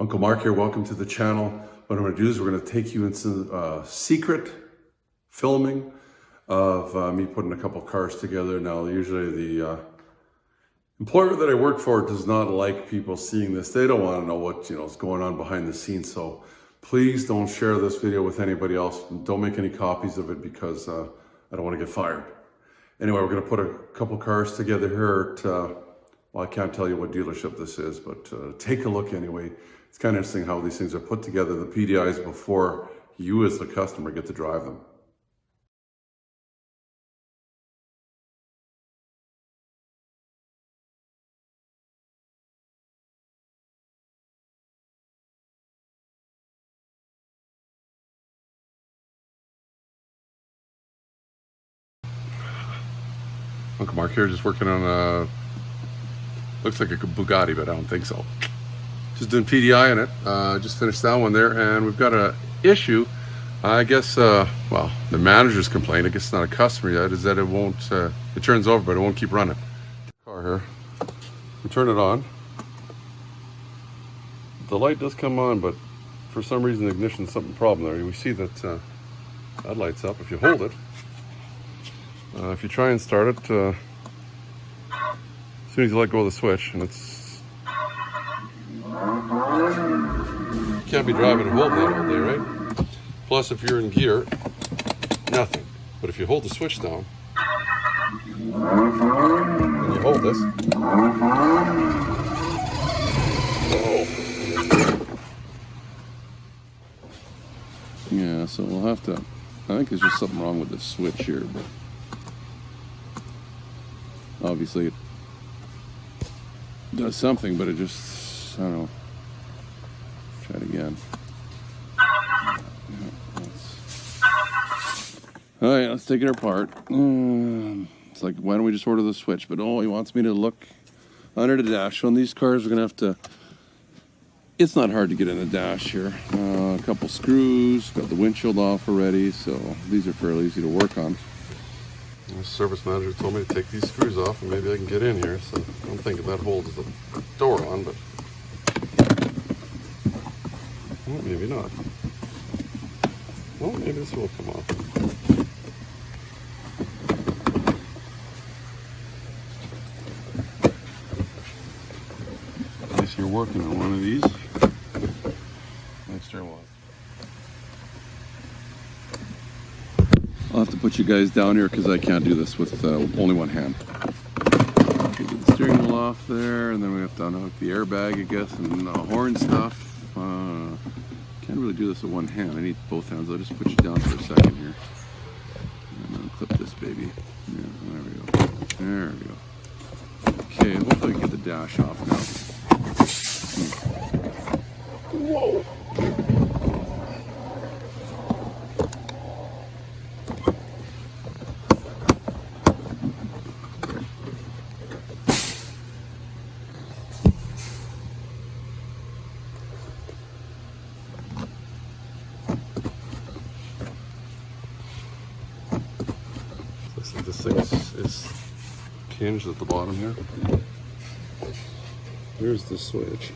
Uncle Mark here, welcome to the channel. What I'm going to do is we're going to take you into secret filming of me putting a couple cars together. Now, usually the employer that I work for does not like people seeing this. They don't want to know what is going on behind the scenes. So please don't share this video with anybody else. Don't make any copies of it because I don't want to get fired. Anyway, we're going to put a couple cars together here at, well, I can't tell you what dealership this is, but take a look anyway. It's kind of interesting how these things are put together, the PDIs, before you as the customer get to drive them. Uncle Mark here, just working on a, looks like a Bugatti, but I don't think so. Just doing PDI in it. Just finished that one there, and we've got a issue. I guess, well, the manager's complaint, I guess it's not a customer yet, is that it won't, it turns over, but it won't keep running. Car here. We turn it on. The light does come on, but for some reason the ignition's something problem there. We see that that light's up. If you hold it, if you try and start it, as soon as you let go of the switch, and it's, you can't be driving and holding that all day, right? Plus, if you're in gear, nothing. But if you hold the switch down, and you hold this, oh. Yeah, so we'll have to, I think there's just something wrong with the switch here, but obviously it does something, but it just, I don't know. Try it again. All right, let's take it apart. It's like, why don't we just order the switch? But oh, he wants me to look under the dash. On these cars, we're gonna have to, it's not hard to get in the dash here. A couple screws, got the windshield off already, so these are fairly easy to work on. The service manager told me to take these screws off and maybe I can get in here, so I don't think that holds the door on, but well, maybe not. Well, maybe this will come off. At least you're working on one of these. Nice turn one. I'll have to put you guys down here because I can't do this with only one hand. Okay, get the steering wheel off there, and then we have to unhook the airbag, I guess, and the horn stuff. Can't really do this with one hand. I need both hands. I'll just put you down for a second here. And then clip this baby. Yeah, there we go. There we go. Okay, hopefully I can get the dash off now. Whoa! This thing is hinged at the bottom here. Here's the switch.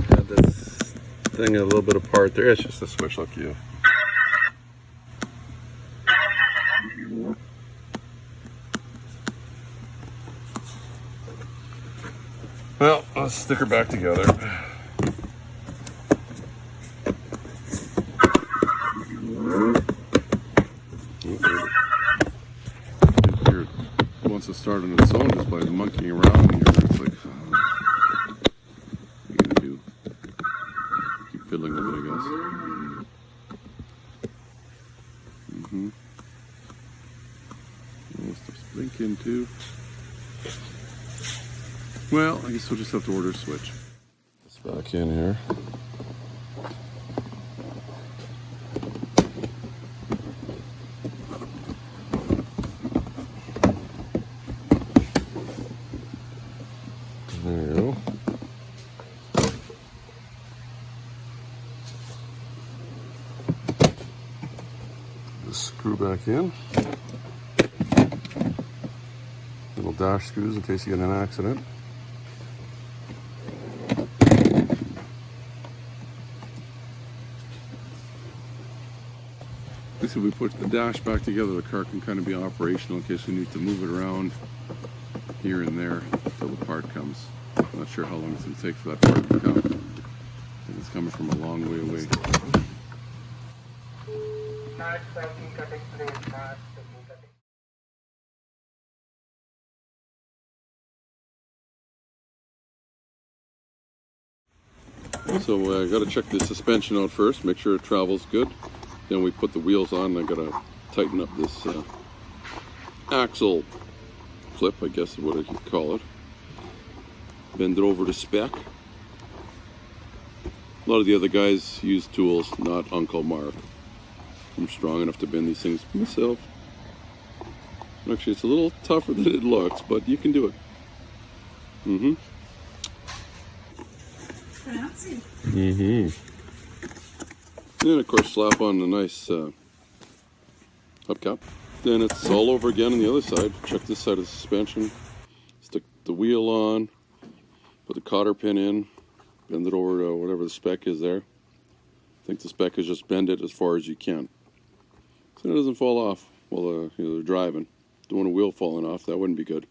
Had this thing a little bit apart there. It's just a switch, look you. Well, let's stick her back together. It wants to start on its own just by monkeying around here. It's like, what are you gonna do? Keep fiddling with it, I guess. Stuff's blinking too. Well, I guess we'll just have to order a switch. It's back in here. There you go. The screw back in. Little dash screws in case you get in an accident. If we put the dash back together, the car can kind of be operational in case we need to move it around here and there until the part comes. I'm not sure how long it's going to take for that part to come. I think it's coming from a long way away. So I got to check the suspension out first, make sure it travels good. Then we put the wheels on. I got to tighten up this axle clip, I guess is what I could call it. Bend it over to spec. A lot of the other guys use tools, not Uncle Mark. I'm strong enough to bend these things myself. Actually, it's a little tougher than it looks, but you can do it. Mm-hmm. Fancy. Mm-hmm. And of course, slap on a nice hubcap. Then it's all over again on the other side. Check this side of the suspension. Stick the wheel on. Put the cotter pin in. Bend it over to whatever the spec is there. I think the spec is just bend it as far as you can, so it doesn't fall off while you're driving. Don't want a wheel falling off. That wouldn't be good.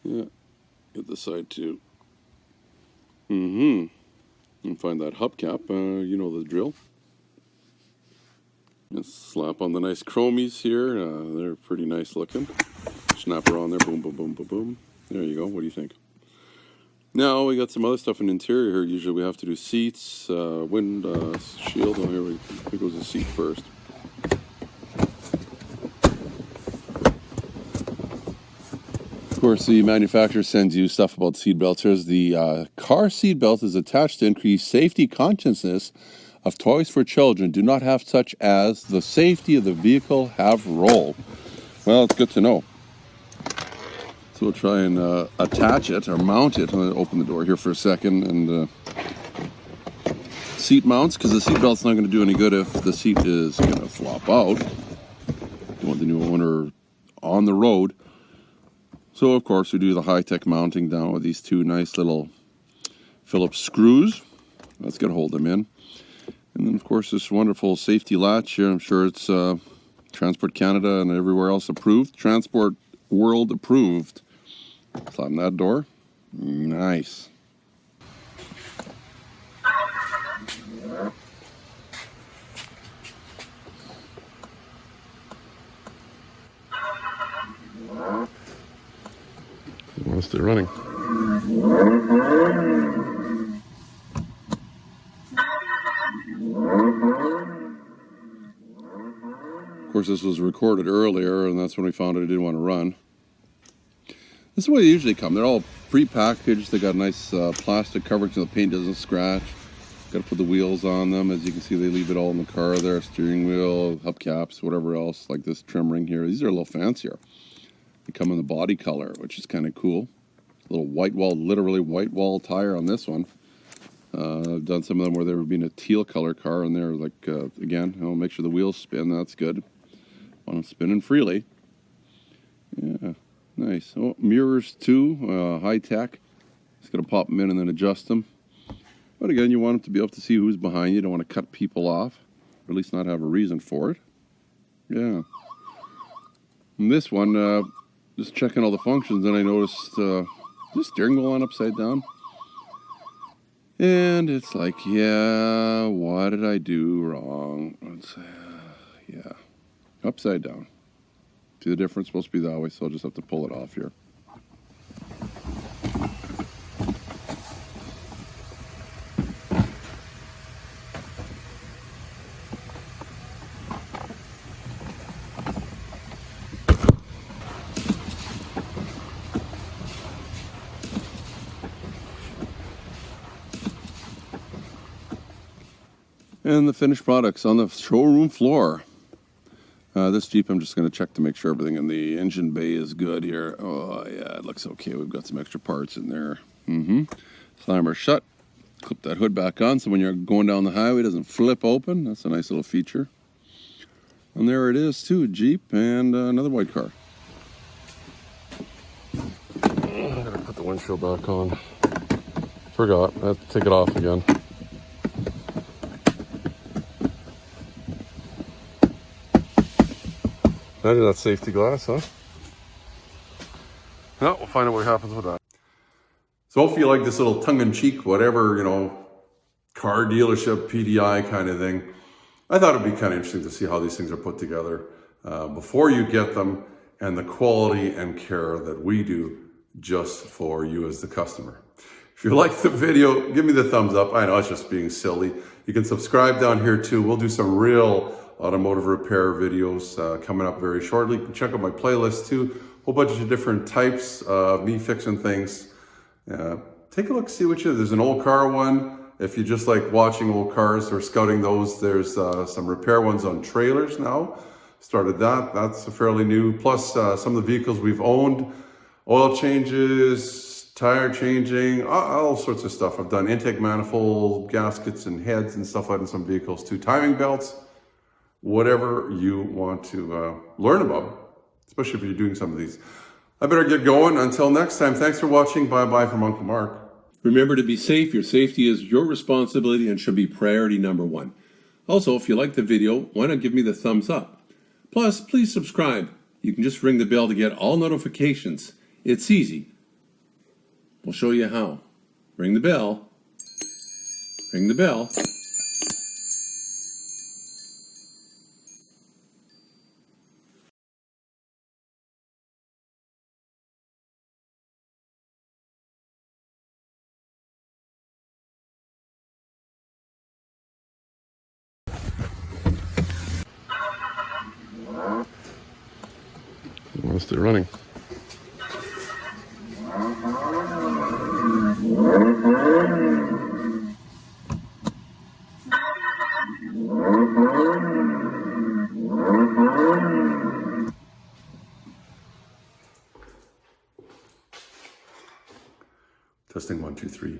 Yeah. Get this side too. Mm-hmm. And find that hubcap, you know the drill. And slap on the nice chromies here. They're pretty nice looking. Snap her on there, boom, boom, boom, boom, boom. There you go. What do you think? Now we got some other stuff in the interior here. Usually we have to do seats, wind shield. Oh, here goes the seat first. Of course, the manufacturer sends you stuff about seat belts. Here's the car seat belt is attached to increase safety consciousness of toys for children. Do not have such as the safety of the vehicle have roll. Well, it's good to know. So we'll try and attach it or mount it. I'm going to open the door here for a second and seat mounts, because the seat belt's not going to do any good if the seat is going to flop out. You want the new owner on the road. So, of course, we do the high-tech mounting down with these two nice little Phillips screws. Let's get hold of them in. And then, of course, this wonderful safety latch here. I'm sure it's Transport Canada and everywhere else approved. Transport World approved. Slap in that door. Nice. Well, still running. Of course, this was recorded earlier, and that's when we found out it didn't want to run. This is the way they usually come. They're all pre-packaged. They got a nice plastic coverage so the paint doesn't scratch. Got to put the wheels on them. As you can see, they leave it all in the car there. Steering wheel, hubcaps, whatever else, like this trim ring here. These are a little fancier. They come in the body color, which is kind of cool. A little white wall, literally white wall tire on this one. I've done some of them where they were being a teal color car, and they're like, again, make sure the wheels spin. That's good. Want them spinning freely. Yeah, nice. Oh, mirrors too, high tech. Just gonna pop them in and then adjust them. But again, you want them to be able to see who's behind you. You don't want to cut people off, or at least not have a reason for it. Yeah. And this one, just checking all the functions, and I noticed the steering wheel on upside down. And it's like, yeah, what did I do wrong? Yeah, upside down. See the difference? Supposed to be that way, so I'll just have to pull it off here. And the finished products on the showroom floor. This Jeep, I'm just going to check to make sure everything in the engine bay is good here. Oh, yeah, it looks okay. We've got some extra parts in there. Slammer shut. Clip that hood back on so when you're going down the highway, it doesn't flip open. That's a nice little feature. And there it is too, Jeep and another white car. I gotta put the windshield back on. Forgot, I have to take it off again. Imagine that safety glass, huh? Well, we'll find out what happens with that. So hopefully you like this little tongue-in-cheek, whatever, car dealership, PDI kind of thing. I thought it'd be kind of interesting to see how these things are put together before you get them, and the quality and care that we do just for you as the customer. If you like the video, give me the thumbs up. I know it's just being silly. You can subscribe down here too. We'll do some real automotive repair videos coming up very shortly. You can check out my playlist too. A whole bunch of different types of me fixing things. Take a look, see what there's an old car one. If you just like watching old cars or scouting those, there's some repair ones on trailers now. Started that, that's fairly new. Plus some of the vehicles we've owned, oil changes, tire changing, all sorts of stuff. I've done intake manifold, gaskets and heads and stuff like that in some vehicles too. Timing belts, whatever you want to learn about, especially if you're doing some of these. I better get going. Until next time, thanks for watching. Bye-bye from Uncle Mark. Remember to be safe. Your safety is your responsibility and should be priority number one. Also, if you like the video, why not give me the thumbs up? Plus, please subscribe. You can just ring the bell to get all notifications. It's easy. We'll show you how. Ring the bell. Ring the bell. While they're running. Testing 1, 2, 3.